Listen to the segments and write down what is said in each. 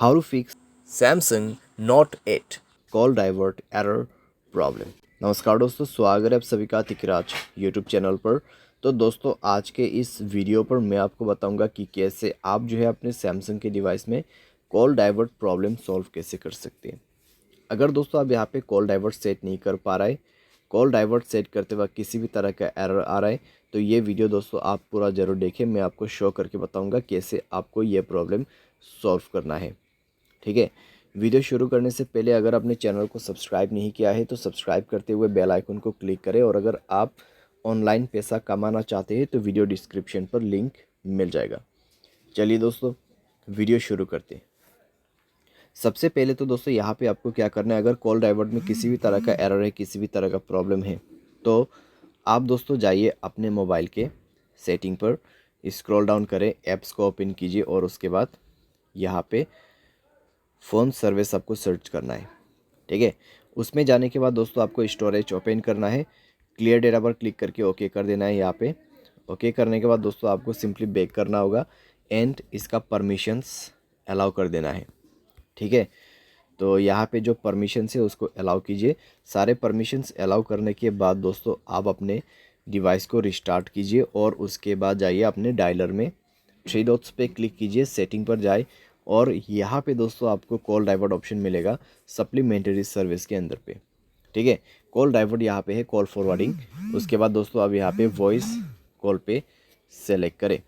How to fix Samsung Note 8 call divert error problem. नमस्कार दोस्तों, स्वागत है आप सभी का तिकराज यूट्यूब चैनल पर। तो दोस्तों, आज के इस वीडियो पर मैं आपको बताऊंगा कि कैसे आप जो है अपने सैमसंग के डिवाइस में कॉल डाइवर्ट प्रॉब्लम सॉल्व कैसे कर सकते हैं। अगर दोस्तों आप यहाँ पे कॉल डाइवर्ट सेट नहीं कर पा रहे, कॉल डाइवर्ट सेट करते वक्त किसी भी तरह का एरर आ रहा है, तो ये वीडियो दोस्तों आप पूरा ज़रूर देखें। मैं आपको शो करके बताऊँगा कैसे आपको ये प्रॉब्लम सॉल्व करना है। ठीक है, वीडियो शुरू करने से पहले अगर आपने चैनल को सब्सक्राइब नहीं किया है तो सब्सक्राइब करते हुए बेल आइकन को क्लिक करें, और अगर आप ऑनलाइन पैसा कमाना चाहते हैं तो वीडियो डिस्क्रिप्शन पर लिंक मिल जाएगा। चलिए दोस्तों, वीडियो शुरू करते हैं। सबसे पहले तो दोस्तों यहाँ पे आपको क्या करना है, अगर कॉल डाइवर्ट में किसी भी तरह का एरर है, किसी भी तरह का प्रॉब्लम है, तो आप दोस्तों जाइए अपने मोबाइल के सेटिंग पर, स्क्रॉल डाउन करें, ऐप्स को ओपन कीजिए और उसके बाद यहाँ पे फ़ोन सर्विस आपको सर्च करना है। ठीक है, उसमें जाने के बाद दोस्तों आपको स्टोरेज ओपन करना है, क्लियर डेटा पर क्लिक करके ओके कर देना है। यहाँ पे ओके करने के बाद दोस्तों आपको सिंपली बैक करना होगा एंड इसका परमिशंस अलाउ कर देना है। ठीक है, तो यहाँ पे जो परमिशंस है उसको अलाउ कीजिए। सारे परमिशंस अलाउ करने के बाद दोस्तों आप अपने डिवाइस को रिस्टार्ट कीजिए और उसके बाद जाइए अपने डायलर में, थ्री डॉट्स पे क्लिक कीजिए, सेटिंग पर जाए और यहाँ पे दोस्तों आपको कॉल डाइवर्ट ऑप्शन मिलेगा सप्लीमेंट्री सर्विस के अंदर पे। ठीक है, कॉल डाइवर्ट यहाँ पे है कॉल फॉरवर्डिंग। उसके बाद दोस्तों आप यहाँ पे वॉइस कॉल पे सेलेक्ट करें।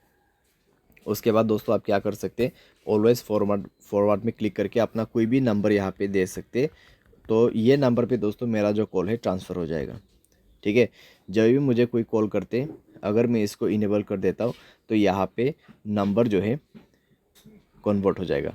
उसके बाद दोस्तों आप क्या कर सकते हैं, ऑलवेज़ फॉरवर्ड में क्लिक करके अपना कोई भी नंबर यहाँ पे दे सकते, तो ये नंबर पे दोस्तों मेरा जो कॉल है ट्रांसफ़र हो जाएगा। ठीक है, जब भी मुझे कोई कॉल करते, अगर मैं इसको इनेबल कर देता हूँ तो यहाँ पे नंबर जो है कन्वर्ट हो जाएगा।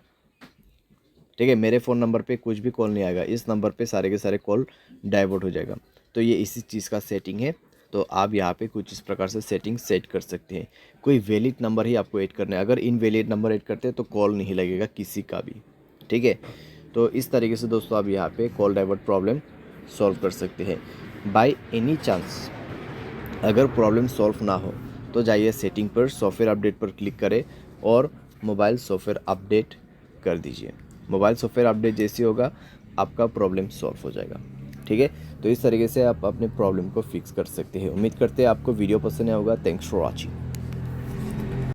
ठीक है, मेरे फ़ोन नंबर पे कुछ भी कॉल नहीं आएगा, इस नंबर पे सारे के सारे कॉल डाइवर्ट हो जाएगा। तो ये इसी चीज़ का सेटिंग है। तो आप यहाँ पे कुछ इस प्रकार से सेटिंग सेट कर सकते हैं। कोई वैलिड नंबर ही आपको ऐड करना है, अगर इनवैलिड नंबर ऐड करते हैं तो कॉल नहीं लगेगा किसी का भी। ठीक है, तो इस तरीके से दोस्तों आप यहाँ पे कॉल डाइवर्ट प्रॉब्लम सॉल्व कर सकते हैं। बाय एनी चांस अगर प्रॉब्लम सॉल्व ना हो तो जाइए सेटिंग पर, सॉफ्टवेयर अपडेट पर क्लिक करें और मोबाइल सॉफ्टवेयर अपडेट कर दीजिए। मोबाइल सॉफ्टवेयर अपडेट जैसे होगा आपका प्रॉब्लम सॉल्व हो जाएगा। ठीक है, तो इस तरीके से आप अपने प्रॉब्लम को फिक्स कर सकते हैं। उम्मीद करते हैं आपको वीडियो पसंद आया होगा। Thanks for watching.